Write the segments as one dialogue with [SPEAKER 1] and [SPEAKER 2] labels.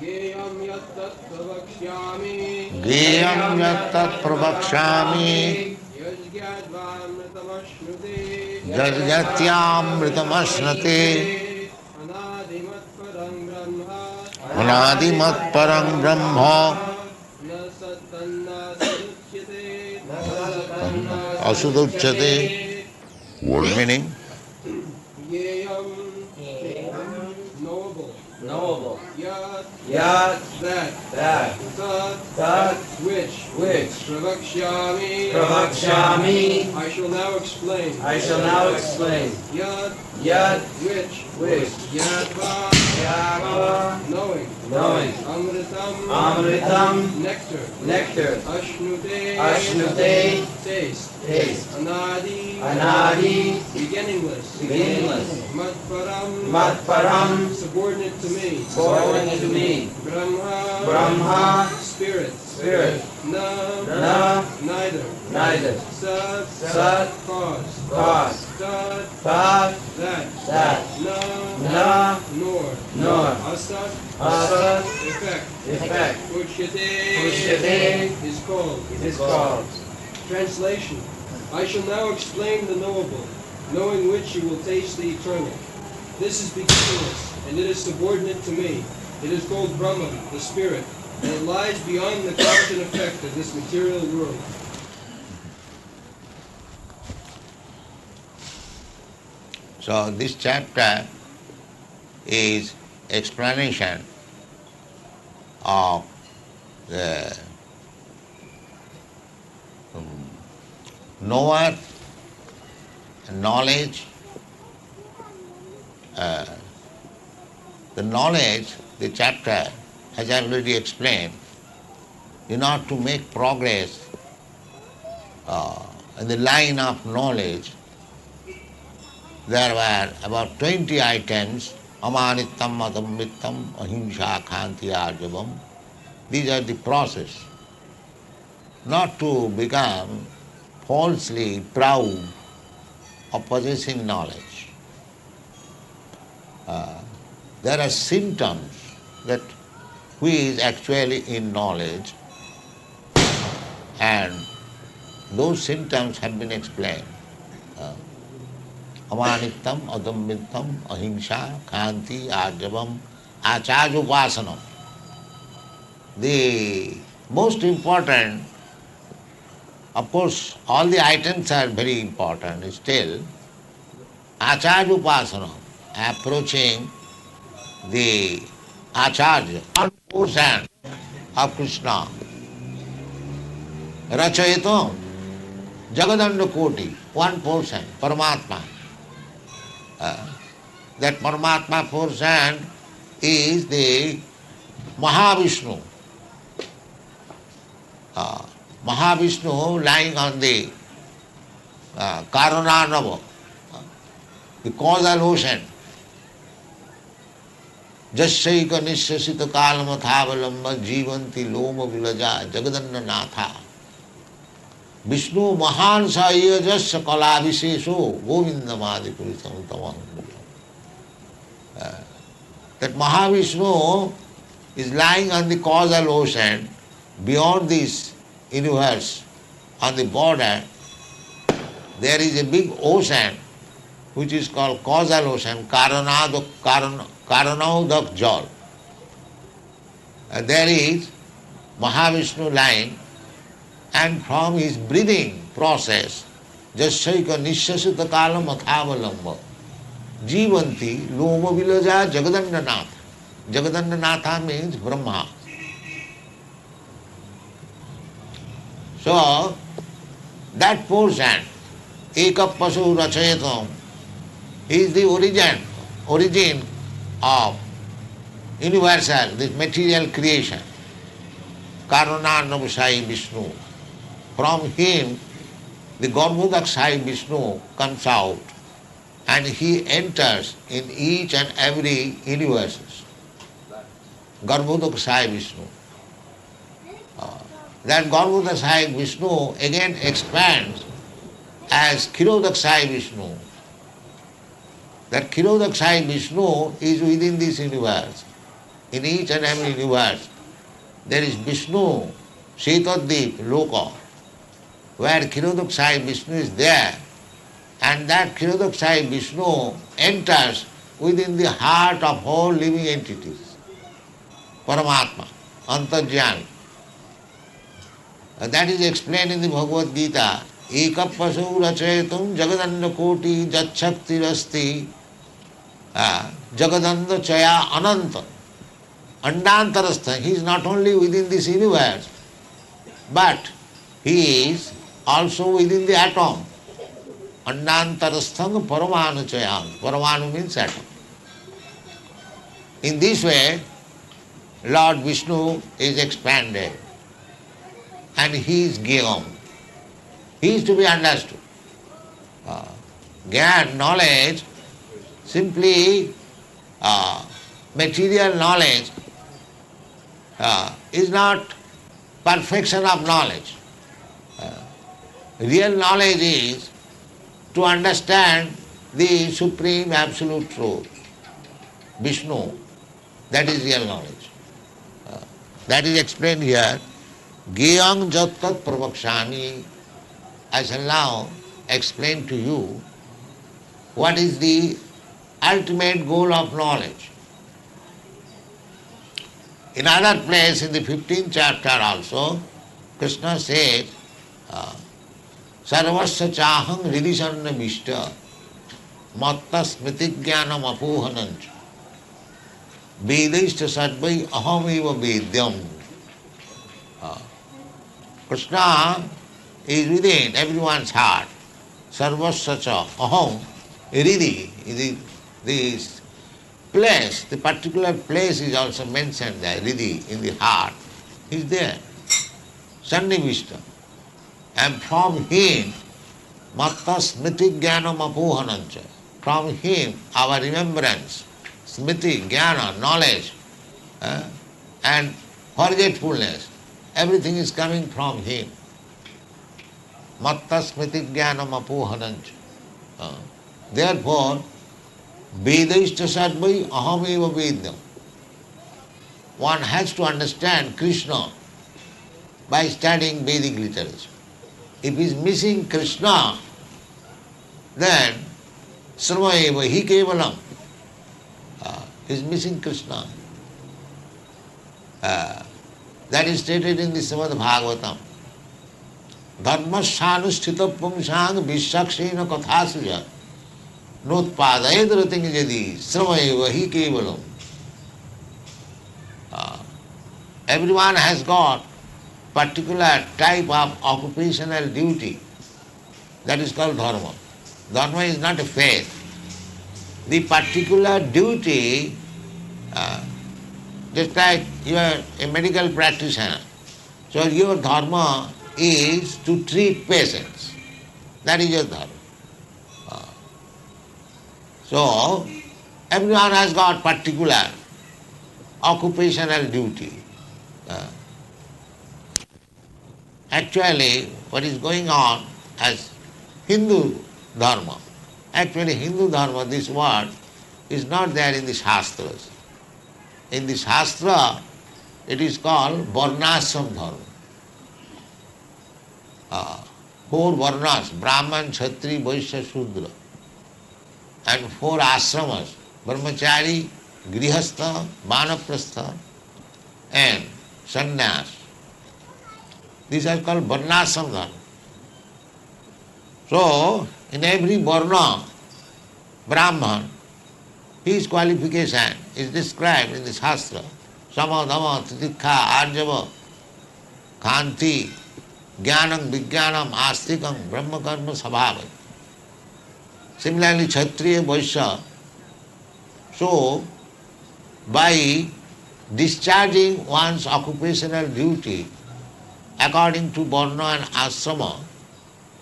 [SPEAKER 1] Geyam yattat pravakshami.
[SPEAKER 2] Geyam yattat pravakshami.
[SPEAKER 1] Yajgyadvamritamashnuti.
[SPEAKER 2] Yajyatyamritamasnate.
[SPEAKER 1] Anadimat parang brahma.
[SPEAKER 2] Anadimat parang brahma.
[SPEAKER 1] Na satanna saduchyate.
[SPEAKER 2] Asuduchyate. What meaning?
[SPEAKER 1] Yeyam. Knowable.
[SPEAKER 3] Knowable.
[SPEAKER 1] Yat.
[SPEAKER 3] Yat.
[SPEAKER 1] That.
[SPEAKER 3] That.
[SPEAKER 1] Tat.
[SPEAKER 3] Tat.
[SPEAKER 1] Which. Pravakshami.
[SPEAKER 3] Pravakshami.
[SPEAKER 1] I shall now explain.
[SPEAKER 3] I shall now explain.
[SPEAKER 1] Yat.
[SPEAKER 3] Yat.
[SPEAKER 1] Which. Yatva.
[SPEAKER 3] Yava.
[SPEAKER 1] Knowing.
[SPEAKER 3] Knowing.
[SPEAKER 1] Amritam.
[SPEAKER 3] Amritam.
[SPEAKER 1] Nectar.
[SPEAKER 3] Nectar.
[SPEAKER 1] Ashnute.
[SPEAKER 3] Ashnute.
[SPEAKER 1] Taste.
[SPEAKER 3] Taste.
[SPEAKER 1] Anadi.
[SPEAKER 3] Anadi.
[SPEAKER 1] Beginningless.
[SPEAKER 3] Beginningless.
[SPEAKER 1] Matparam.
[SPEAKER 3] Matparam.
[SPEAKER 1] Subordinate to me.
[SPEAKER 3] Subordinate to me.
[SPEAKER 1] Brahma.
[SPEAKER 3] Brahma.
[SPEAKER 1] Spirit.
[SPEAKER 3] Spirit.
[SPEAKER 1] Na. Neither.
[SPEAKER 3] Neither.
[SPEAKER 1] Sat.
[SPEAKER 3] Sat.
[SPEAKER 1] Cause.
[SPEAKER 3] Cause.
[SPEAKER 1] Tat.
[SPEAKER 3] Tat.
[SPEAKER 1] That.
[SPEAKER 3] That.
[SPEAKER 1] Na.
[SPEAKER 3] Na.
[SPEAKER 1] Nor. Asat.
[SPEAKER 3] Asat.
[SPEAKER 1] Effect.
[SPEAKER 3] Effect.
[SPEAKER 1] Uchyate. Is called.
[SPEAKER 3] It is called.
[SPEAKER 1] Translation. I shall now explain the knowable, knowing which you will taste the eternal. This is beginningless, and it is subordinate to me. It is called Brahman, the spirit, and it lies beyond the cause and effect of this material world.
[SPEAKER 2] So this chapter is explanation of the knower, knowledge. The knowledge, the chapter has already explained, in order to make progress in the line of knowledge, there were about 20 items, amanittam, adammittam, ahimsa, khanti, arjavam. These are the process. Not to become falsely proud of possessing knowledge. There are symptoms that who is actually in knowledge, and those symptoms have been explained. Amanittam, adammittam, ahimsa, khanti, arjavam, achajupasanam. The most important, of course, all the items are very important still. Acharya approaching the Acharya, 1% of Krishna. Rachayato, Jagadanda Koti, 1%, Paramatma. That Paramatma portion is the Mahavishnu. Mahavishnu lying on the Karananava, the causal ocean. Jasyaika nishasita kalamathavalamba jivanti loma vilaja jagadanna natha. Vishnu mahan sahaya jasya kalabhisesho govindamadi purisamuttamam. That Mahavishnu is lying on the causal ocean beyond this universe, on the border. There is a big ocean which is called causal ocean, Karanaudak Jal. There is Mahavishnu lying, and from his breathing process, Jasyaika Nishasita Kalam Athavalamba, Jivanti Loma Vilaja Jagadandanatha. Jagadandanatha means Brahma. So, that portion, Ekapasu Rachayatam, is the origin of universal, this material creation. Karananavasai Vishnu. From him, the Garbhodaksai Vishnu comes out, and he enters in each and every universe. Garbhodaksai Vishnu. That Garbhodaksai Vishnu again expands as Khirodaksai Vishnu. That Khirodaksai Vishnu is within this universe. in each and every universe, there is Vishnu, Shetadip, Loka, where Kshirodakshayi Vishnu is there, and that Kshirodakshayi Vishnu enters within the heart of all living entities. Paramatma, Antarjami. That is explained in the Bhagwat Gita. Eka pasu rachayatum jagadanda koti jachakti rasti jagadanda chaya ananta. Andantarastha. He is not only within this universe, but he is also within the atom. Andantarasthang paramanu chayam. Paramanu means atom. In this way, Lord Vishnu is expanded, and he is Gyam. He is to be understood. Gyan, knowledge, simply material knowledge is not perfection of knowledge. Real knowledge is to understand the supreme absolute truth, Vishnu. That is real knowledge. That is explained here. Gyam jattat pravakshami. I shall now explain to you what is the ultimate goal of knowledge. In other place, in the 15th chapter also, Krishna says, Sarvasya chaham hridisarna vishta matta smritigyanam apohanancha vedaishta sadvai ahameva vedyam. Krishna is within everyone's heart. Sarvasya cha aham hridi. This place, the particular place is also mentioned there, hridi, in the heart. He is there. Sannivishta. And from him, matta smriti jnanam apohanancha. From him, our remembrance, smriti, jnana, knowledge, and forgetfulness, everything is coming from him. Matta smriti jnanam apohanancha. Therefore, vedaishta sadvai ahameva vedyam. One has to understand Krishna by studying Vedic literature. If he is missing Krishna, then sramaeva hi kevalam. He is missing Krishna. That is stated in the Srimad Bhagavatam. Dharmasyanusthita pumsang vishakshena kathasuja notpadayed rating jadi sramaeva hi kevalam. Everyone has got particular type of occupational duty. That is called dharma. Dharma is not a faith. The particular duty, just like you are a medical practitioner, so your dharma is to treat patients. That is your dharma. So, everyone has got particular occupational duty. Actually, what is going on as Hindu Dharma, actually Hindu Dharma, this word is not there in the Shastras. In the Shastra, it is called Varnashram Dharma. 4 Varnas, Brahman, Kshatri, Vaishya, Shudra, and 4 ashramas, Brahmachari, Grihastha, Vanaprastha, and Sannyas. These are called Varnashram Dharma. So, in every Varna, Brahman, his qualification is described in the Shastra. Sama, Dhamma, Titikha, Arjava, Khanti, Jnanam, Vijnanam, Astikam, Brahma Karma, Sabhava. Similarly, Kshatriya, Vaishya. So, by discharging one's occupational duty according to Varna and Asrama,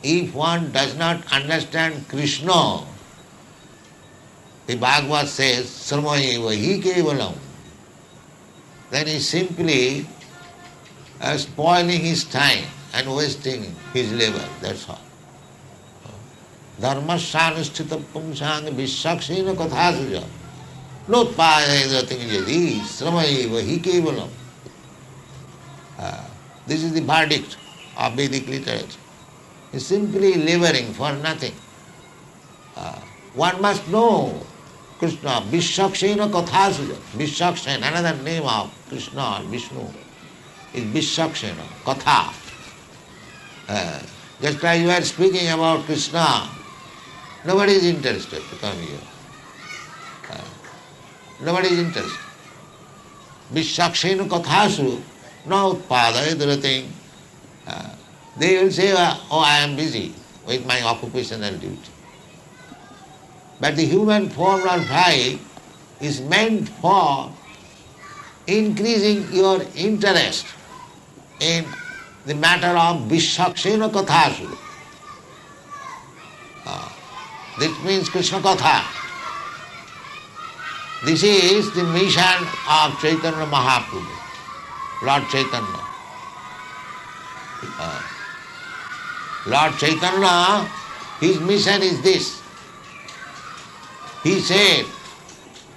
[SPEAKER 2] if one does not understand Krishna, the Bhagwat says, Sramaeva hi kevalam, then he is simply spoiling his time and wasting his labor, that's all. Dharmasyanusthita pumsang vishakshena kathasuja Notpadayati jadi sramayeva hi kevalam. This is the verdict of Vedic literature. It's simply laboring for nothing. One must know Krishna, Vishakshena Kathasuja. Vishakshena, another name of Krishna or Vishnu, is Vishakshena, Katha. Just like you are speaking about Krishna, nobody is interested to come here. Nobody is interested. Vishakshena Kathasu, no utpadayadarating. They will say, oh, I am busy with my occupational duty. But the human form or life is meant for increasing your interest in the matter of Vishakshena Kathasu. This means Krishna Katha. This is the mission of Chaitanya Mahaprabhu, Lord Chaitanya. Lord Chaitanya, his mission is this. He said,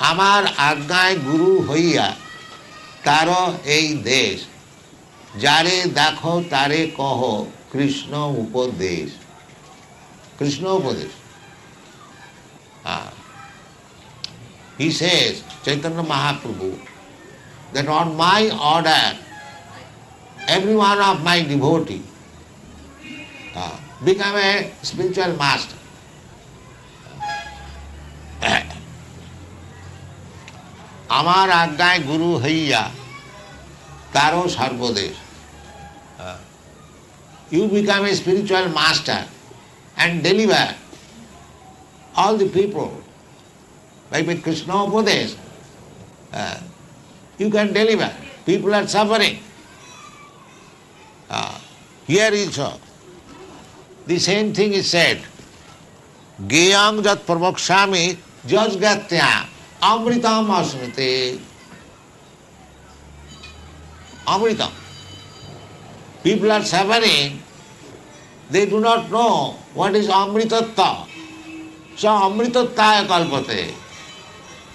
[SPEAKER 2] আমার আজ্ঞায় গুরু হইয়া তারো এই দেশ, যারে দেখো তারে কহ কৃষ্ণ উপদেশ। কৃষ্ণ উপদেশ। He says, Chaitanya Mahaprabhu, that on my order, every one of my devotee become a spiritual master. আমার আজ্ঞায় গুরু হইয়া তারও সর্বদেশ. You become a spiritual master and deliver all the people. By Krishna Upadesh, you can deliver. People are suffering. Here also, the same thing is said. Geyang jat pravakshami jajgatya amritam asmite. Amritam. People are suffering. They do not know what is amritatta. So amritattaya kalpate.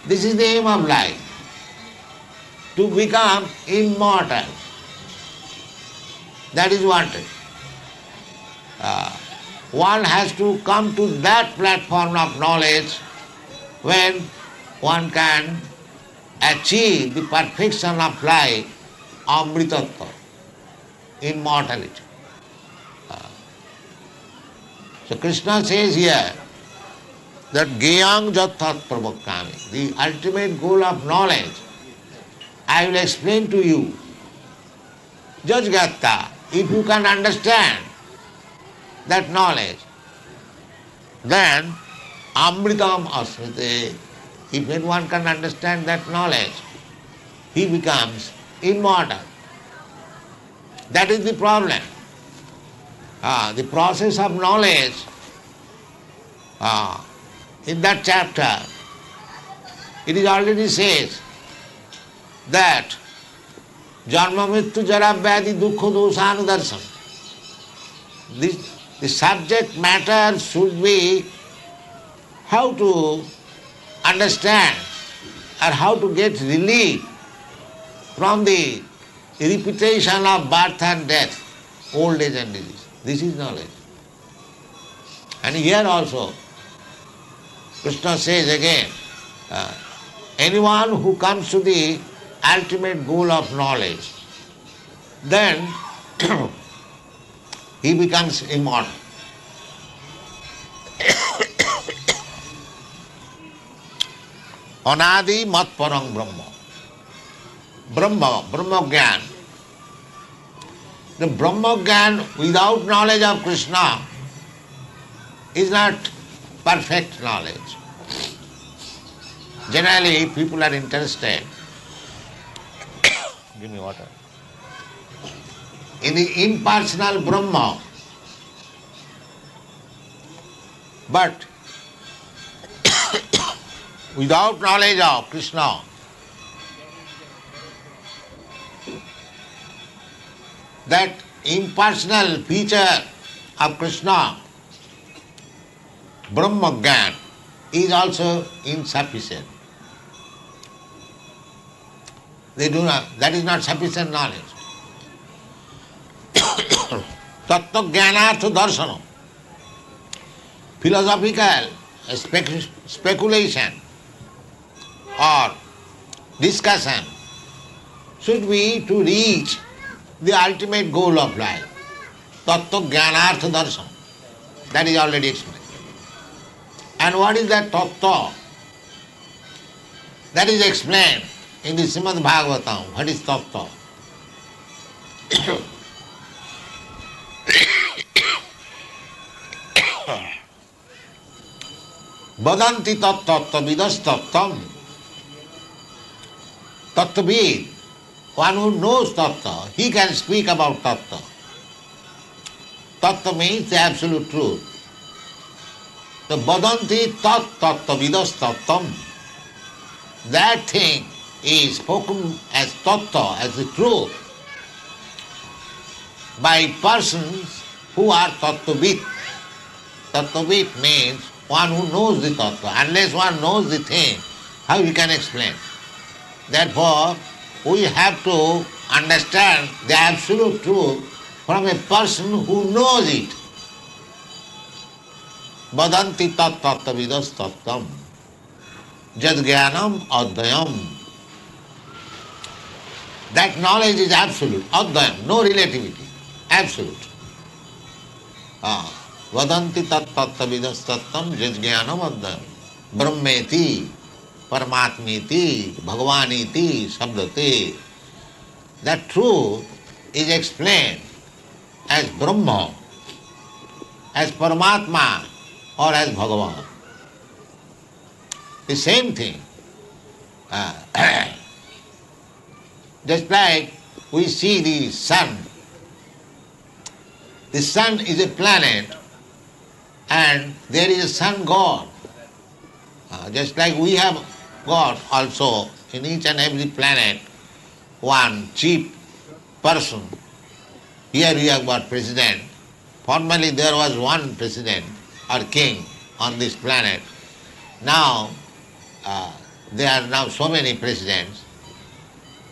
[SPEAKER 2] This is the aim of life. To become immortal. That is wanted. One has to come to that platform of knowledge when one can achieve the perfection of life, amritattva, immortality. So Krishna says here that Geyang Jathat Prabhakami, the ultimate goal of knowledge, I will explain to you. Jajgatta, if you can understand that knowledge, then Amritam Asmite, if anyone can understand that knowledge, he becomes immortal. That is the problem. The process of knowledge, in that chapter, it is already says that Janma Mrityu Jara Vyadhi Dukkha Dosanudarsam. The subject matter should be how to understand or how to get relief from the repetition of birth and death, old age and disease. This is knowledge. And here also, Krishna says again, anyone who comes to the ultimate goal of knowledge, then he becomes immortal. Anadi mat parang Brahma. Brahma Gyan. The Brahma Gyan without knowledge of Krishna is not perfect knowledge. Generally, people are interested. Give me water. In the impersonal Brahma. But without knowledge of Krishna, that impersonal feature of Krishna, Brahma Gyan, is also insufficient. They do not, that is not sufficient knowledge. Tattva jnanartha darsana, philosophical speculation or discussion should be to reach the ultimate goal of life. Tattva jnanartha darsana. That is already explained. And what is that tattva? That is explained in the Srimad Bhagavatam. What is tattva? Vadanti tattva vidas tattvam. Tattvavid, one who knows tattva, he can speak about tattva. Tattva means the absolute truth. The vadanti tattva vidas tattvam. That thing is spoken as tattva, as the truth, by persons who are tattvavid. Tattvavid means one who knows the tattva. Unless one knows the thing, how he can explain? Therefore, we have to understand the absolute truth from a person who knows it. Vadanti tattva vidas tattvam. Jad jnanam advayam. That knowledge is absolute, advayam, no relativity, absolute. Vadanti tattva vidas tattvam jad jnanam advayam. Brahmeti, Paramatmeti, Bhagavaniti, Sabdate. That truth is explained as Brahma, as Paramatma, or as Bhagavan. The same thing. Just like we see the sun. The sun is a planet and there is a sun god. Just like we have got also in each and every planet one chief person. Here we have got president. Formerly there was one president or king on this planet. Now there are now so many presidents.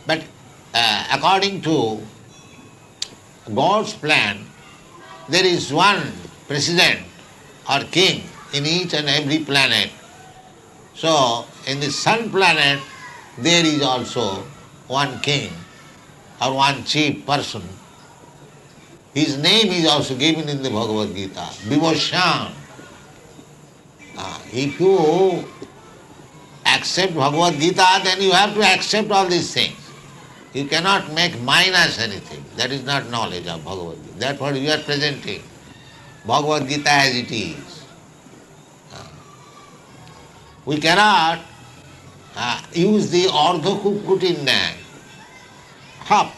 [SPEAKER 2] But according to God's plan, there is one president or king in each and every planet. So in the sun planet there is also one king or one chief person. His name is also given in the Bhagavad Gita, Vibhushan. If you accept Bhagavad Gita, then you have to accept all these things. You cannot make minus anything. That is not knowledge of Bhagavad Gita. That's what we are presenting. Bhagavad Gita as it is. We cannot use the ardha kukutinna, half.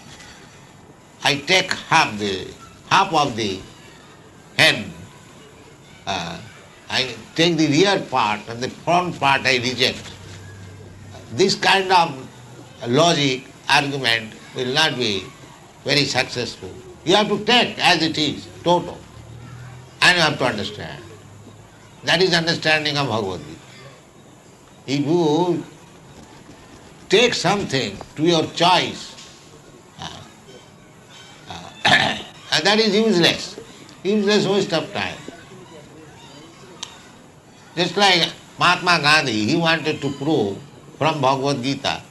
[SPEAKER 2] I take half of the hen. I take the rear part and the front part I reject. This kind of logic, argument will not be very successful. You have to take as it is, total. And you have to understand. That is understanding of Bhagavad Gita. If you take something to your choice, and that is useless waste of time. Just like Mahatma Gandhi, he wanted to prove from Bhagavad Gita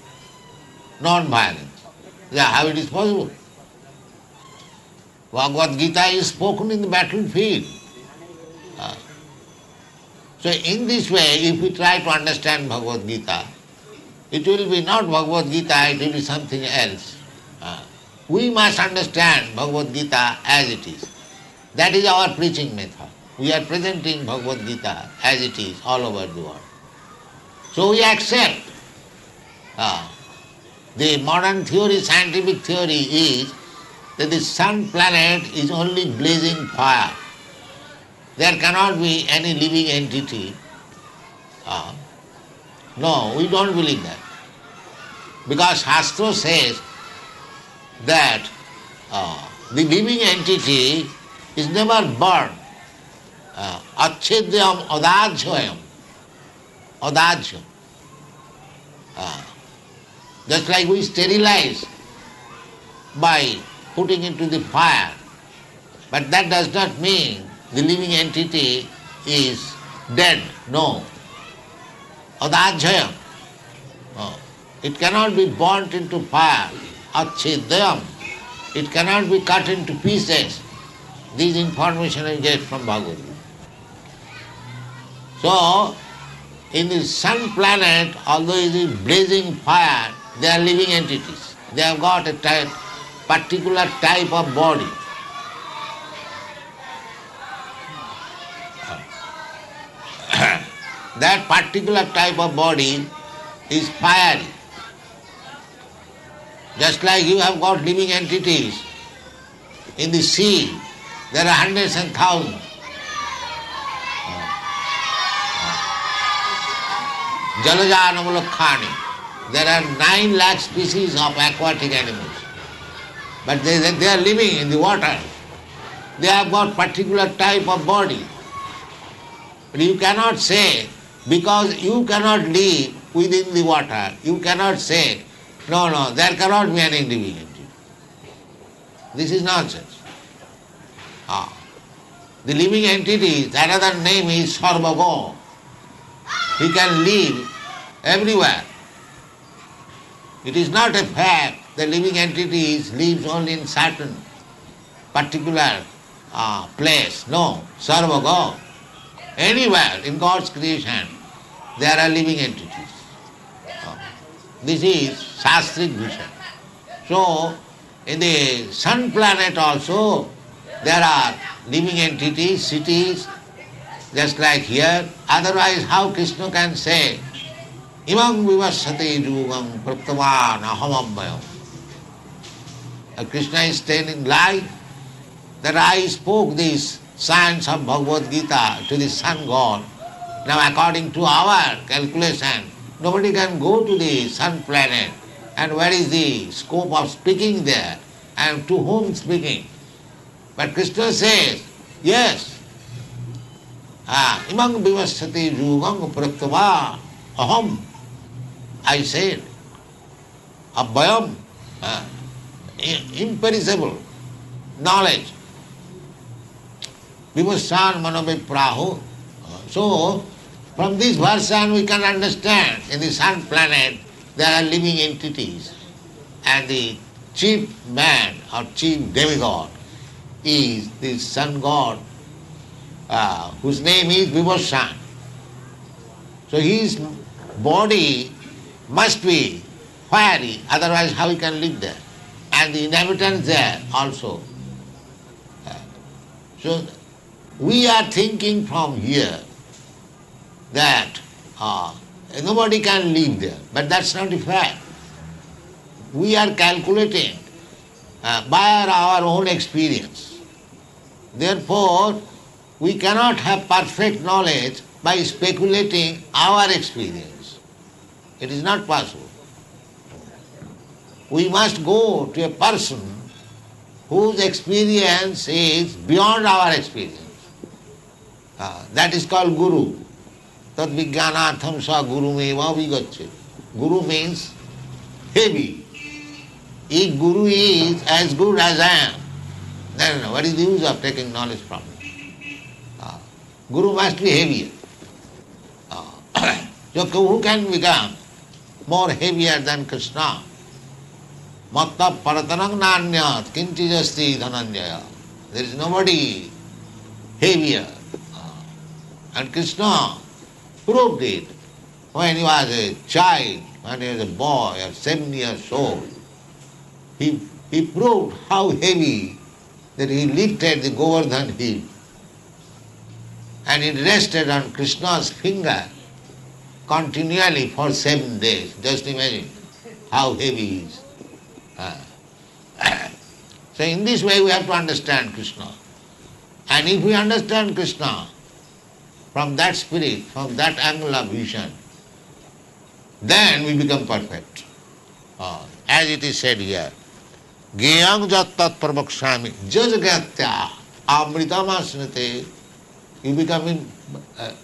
[SPEAKER 2] non-violence. Yeah, how it is possible? Bhagavad Gita is spoken in the battlefield. So in this way, if we try to understand Bhagavad Gita, it will be not Bhagavad Gita, it will be something else. We must understand Bhagavad Gita as it is. That is our preaching method. We are presenting Bhagavad Gita as it is all over the world. So we accept. The modern theory, scientific theory is that the sun planet is only blazing fire. There cannot be any living entity. No, we don't believe that. Because Shastra says that the living entity is never born. Achchedyam adajyam. Adajyam. Just like we sterilize by putting into the fire. But that does not mean the living entity is dead. No. Adajayam. Oh. It cannot be burnt into fire. Achedayam. It cannot be cut into pieces. This information I get from Bhagwat. So, in the sun planet, although it is blazing fire, they are living entities. They have got a particular type of body. That particular type of body is fiery. Just like you have got living entities in the sea, there are hundreds and thousands. Jalajanamulakhani. There are 9 lakh species of aquatic animals. But they are living in the water. They have got particular type of body. But you cannot say, because you cannot live within the water, you cannot say, no, there cannot be an living entity. This is nonsense. The living entity, another name is Sarvago. He can live everywhere. It is not a fact that living entities lives only in certain particular place. No, Sarvago. Anywhere in God's creation, there are living entities. This is Shastric vision. So, in the sun planet also, there are living entities, cities, just like here. Otherwise, how Krishna can say, Imam vivasate yugam praptavan ahamabhayam. Krishna is telling lie that I spoke this science of Bhagwat Gita to the sun god. Now according to our calculation, nobody can go to the sun planet. And where is the scope of speaking there? And to whom speaking? But Krishna says, yes, imam vivasati yugam praktava aham. I said, abhayam, imperishable knowledge. Vivassan manovipraho. So, from this version we can understand in the sun planet there are living entities, and the chief man or chief demigod is the sun god whose name is Vivassan. So his body must be fiery, otherwise how he can live there? And the inhabitants there also. So we are thinking from here that nobody can live there, but that's not the fact. We are calculating by our own experience. Therefore, we cannot have perfect knowledge by speculating our experience. It is not possible. We must go to a person whose experience is beyond our experience. That is called Guru. Tad vijnanatham sa guru meva vigacche. Guru means heavy. If Guru is as good as I am, then what is the use of taking knowledge from him? Guru must be heavier. So who can become more heavier than Krishna? Matta paratanang nanyat kinchijasti dhananjaya. There is nobody heavier. And Krishna proved it when he was a child, when he was a boy or 7 years old. He proved how heavy that he lifted the Govardhan hill and it rested on Krishna's finger continually for 7 days. Just imagine how heavy he is. So in this way we have to understand Krishna. And if we understand Krishna from that spirit, from that angle of vision, then we become perfect. As it is said here, Geyang jattat pravakshami jajagatya amritamasnate, you become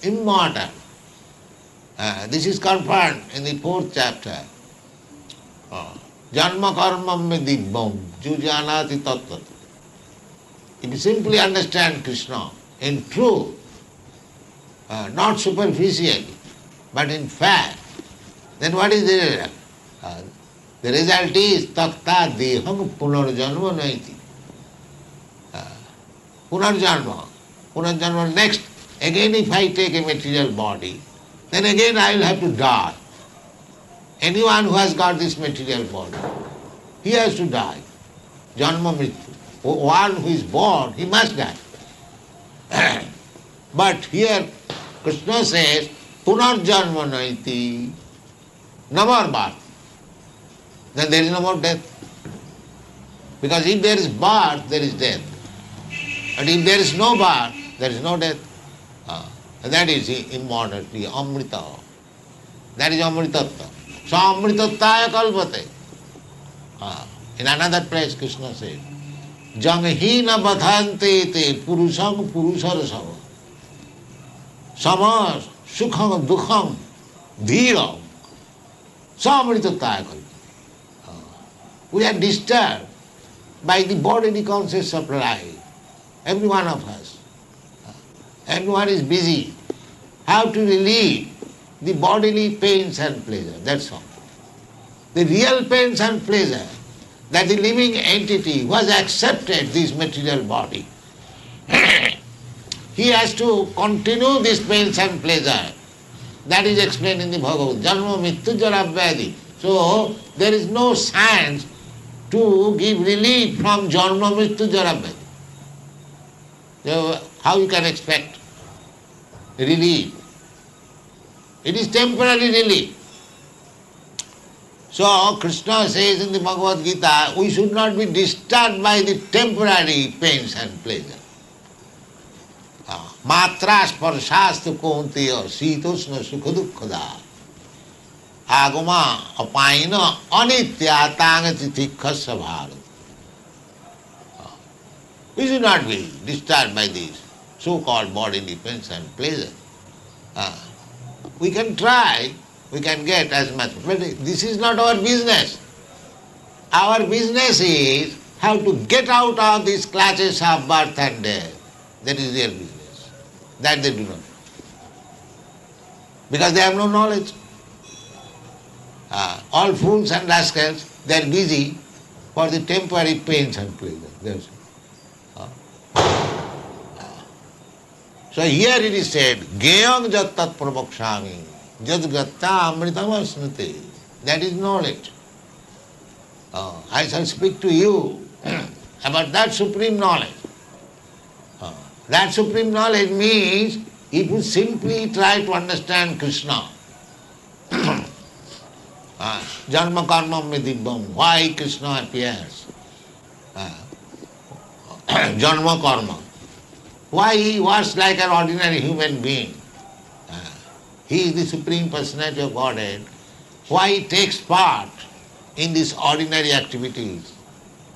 [SPEAKER 2] immortal. This is confirmed in the 4th chapter. Janma karmam me dibbam, jujanati tattvat. If you simply understand Krishna in truth, not superficially, but in fact, then what is the result? The result is takta deham punarjanma naiti. Punarjanma. Punarjanma next. Again if I take a material body, then again I will have to die. Anyone who has got this material body, he has to die. Janma mrityu. One who is born, he must die. But here Krishna says, punarjanma naiti, no more birth. Then there is no more death. Because if there is birth, there is death. And if there is no birth, there is no death. And that is immortality, amrita. That is amritattva. So amritattaya kalpate. In another place Krishna says, janghina badhante te purusham purusarasava. Sama sukham dukham dhiram. So amritattaya kalpate. We are disturbed by the bodily concepts of life. Every one of us. Everyone is busy. How to relieve the bodily pains and pleasure. That's all. The real pains and pleasure that the living entity who has accepted this material body, he has to continue this pains and pleasure. That is explained in the Bhagwat. Janma mittu jara vyadi. So there is no science to give relief from janma mittu jara vyadi. So how you can expect relief? It is temporary relief. So Krishna says in the Bhagavad Gita, we should not be disturbed by the temporary pains and pleasure. Matra sparsastu konteya sitosna sukha dukkhada agama apayana anitya tangati tikhasya bharata. We should not be disturbed by these so-called bodily pains and pleasure. We can try, we can get as much, but this is not our business. Our business is how to get out of these clutches of birth and death. That is their business. That they do not. Because they have no knowledge. All fools and rascals, they are busy for the temporary pains and pleasure. That's it. So here it is said, Geyang jattat pravakshami, jad gatta amritam asnati. That is knowledge. I shall speak to you about that supreme knowledge. That supreme knowledge means if you simply try to understand Krishna, janma karma medibbam, why Krishna appears, janma karma, why he was like an ordinary human being, he is the Supreme Personality of Godhead, why he takes part in these ordinary activities,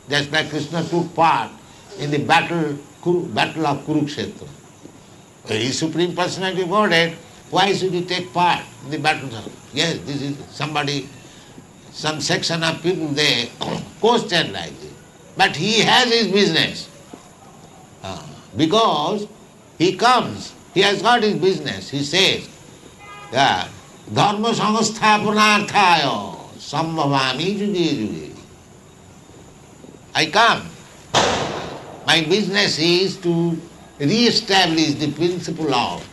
[SPEAKER 2] just like Krishna took part in the battle of Kurukshetra. He is Supreme Personality of Godhead, why should he take part in the battle of... Yes, this is somebody, some section of people, they question like this. But he has his business. Because he comes, he has got his business. He says that dharma samasthapanarthaya sambhavami juge juge. I come. My business is to re-establish the principle of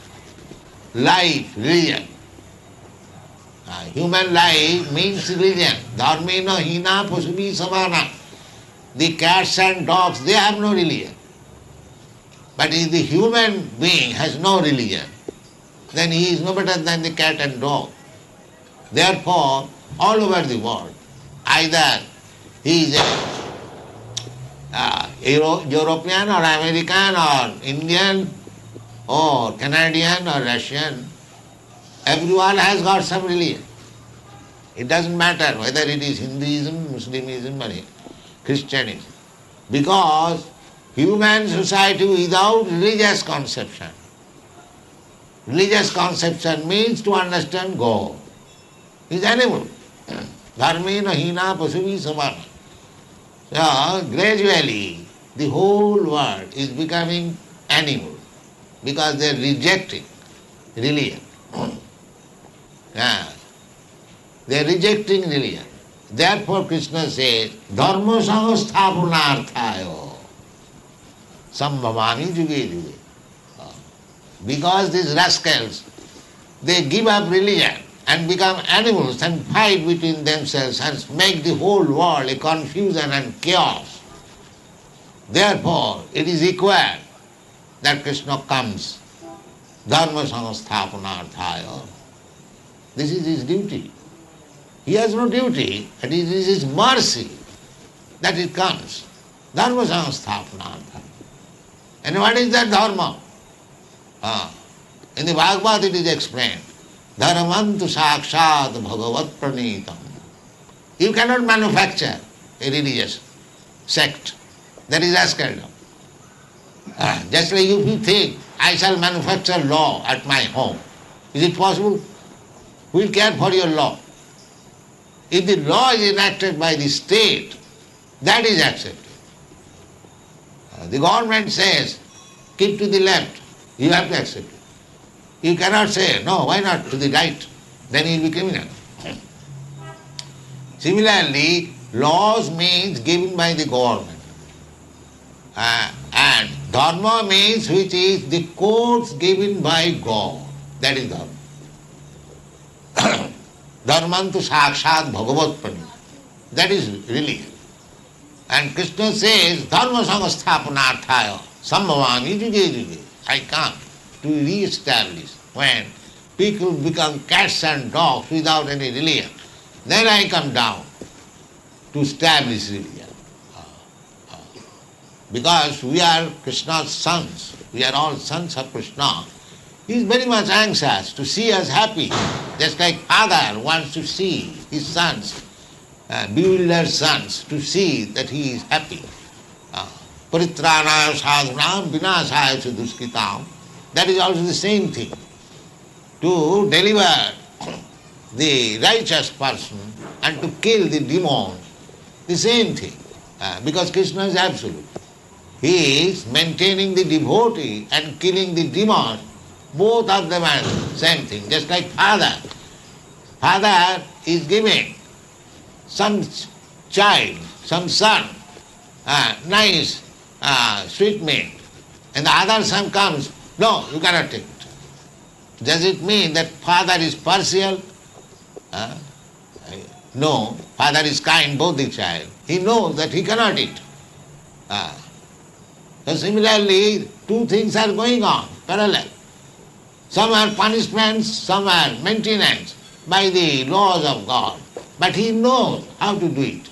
[SPEAKER 2] life, religion. Human life means religion. Dharmena hina pasubhi samana. The cats and dogs, they have no religion. But if the human being has no religion, then he is no better than the cat and dog. Therefore, all over the world, either he is a European or American or Indian or Canadian or Russian, everyone has got some religion. It doesn't matter whether it is Hinduism, Muslimism or Christianism. Because human society without religious conception means to understand God. He is animal. Dharmena hina pasuvi samana. So gradually the whole world is becoming animal because they are rejecting religion. Yeah. They are rejecting religion. Therefore Krishna says, Dharma samasthapanarthaya sambhavami juge juge. Because these rascals, they give up religion and become animals and fight between themselves and make the whole world a confusion and chaos. Therefore, it is required that Krishna comes, dharma samasthapanarthaya. This is his duty. He has no duty, and it is his mercy that it comes. Dharma samasthapanarthaya. And what is that dharma? In the Bhagwat it is explained, Dharmantu sakshat bhagavat pranitam. You cannot manufacture a religious sect. That is rascaldom. Just like if you think, I shall manufacture law at my home. Is it possible? Who will care for your law? If the law is enacted by the state, that is accepted. The government says, keep to the left, you have to accept it. You cannot say, no, why not to the right? Then you will be criminal. Similarly, laws means given by the government. And dharma means which is the codes given by God. That is dharma. Dharmantu sakshat bhagavat pranita. That is religion. And Krishna says, dharma samasthapanarthaya sambhavami juge juge. I come to re-establish. When people become cats and dogs without any religion, then I come down to establish religion. Because we are Krishna's sons, we are all sons of Krishna. He is very much anxious to see us happy, just like father wants to see his sons, bewildered sons, to see that he is happy. Paritranaya sadhunam vinasaya duskitam. That is also the same thing. To deliver the righteous person and to kill the demon, the same thing. Because Krishna is absolute. He is maintaining the devotee and killing the demon. Both of them are same thing. Just like father. Father is giving some child, some son, nice sweetmeat, and the other son comes, no, you cannot take it. Does it mean that father is partial? No, father is kind, both the child. He knows that he cannot eat. So similarly, two things are going on, parallel. Some are punishments, some are maintenance by the laws of God. But he knows how to do it.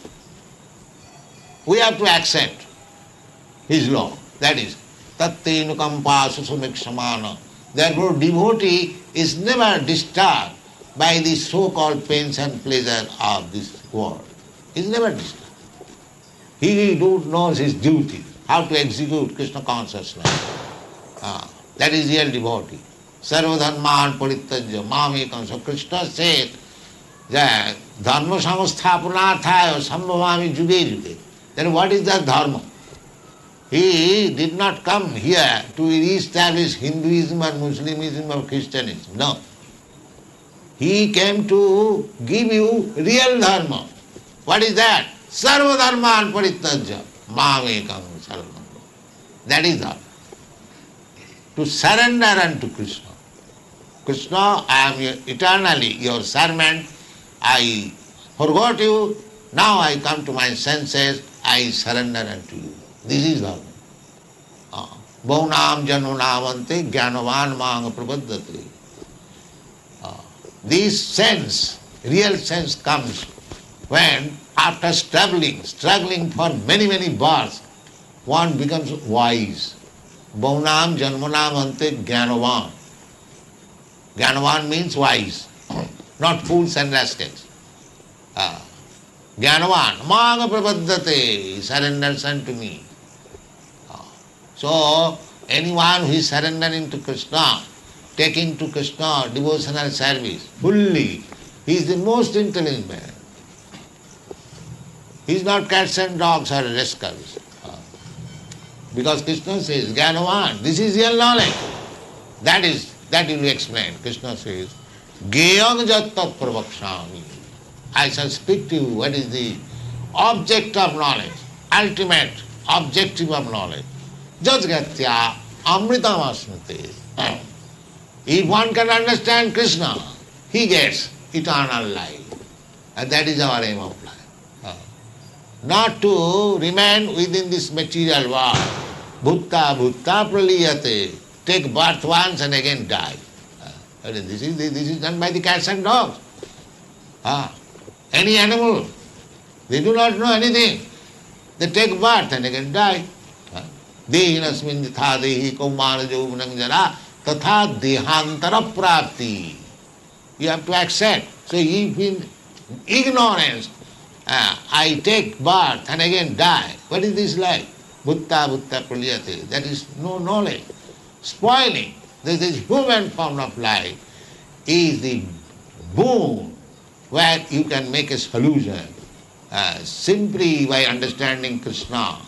[SPEAKER 2] We have to accept his law. That is, tattenukampa susumikshamana. Therefore, devotee is never disturbed by the so-called pains and pleasure of this world. He is never disturbed. He knows his duty, how to execute Krishna consciousness. That is real devotee. Sarvadharman parityajya mamekam. So Krishna said that dharma samasthapanarthaya sambhavami juge juge. Then what is that dharma? He did not come here to re-establish Hinduism or Muslimism or Christianism. No. He came to give you real dharma. What is that? Sarva dharman parityajya mamekam sarvam. That is dharma. To surrender unto Krishna. Krishna, I am eternally your servant. I forgot you. Now I come to my senses. I surrender unto you. This is dharma. Bhaunam janunamante jnanavan manga prapaddati. This sense, real sense comes when after struggling for many births, one becomes wise. Bhaunam janmanam ante jnanavan. Jnanavan means wise, not fools and rascals. Jnanavan, manga prapaddate, surrenders unto me. So, anyone who is surrendering to Krishna, taking to Krishna devotional service fully, he is the most intelligent man. He's not cats and dogs or rascals. Because Krishna says, Jnanavan, this is real knowledge. That will be explained. Krishna says, Geyang jattat pravakshami. I shall speak to you what is the object of knowledge, ultimate objective of knowledge. Jajgatya amritam asmati. If one can understand Krishna, he gets eternal life. And that is our aim of life. Not to remain within this material world. Bhutta bhutta praliyate. Take birth once and again die. This is done by the cats and dogs. Any animal, they do not know anything. They take birth and again die. Dehinasmin yatha dehi kaumara jauvanam jara tatha dehantara prapti. You have to accept. So if in ignorance I take birth and again die, what is this life? Bhutta bhutta praliyate. That is no knowledge. Spoiling. This human form of life is the boon where you can make a solution simply by understanding Krishna.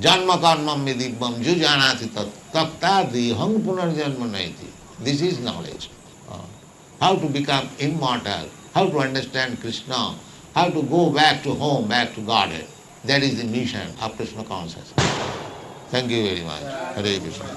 [SPEAKER 2] Janma karmam vidibham jujanati tattadi hang punarjanma naiti. This is knowledge. How to become immortal, how to understand Krishna, how to go back to home, back to Godhead. That is the mission of Krishna consciousness. Thank you very much. Hare Krishna.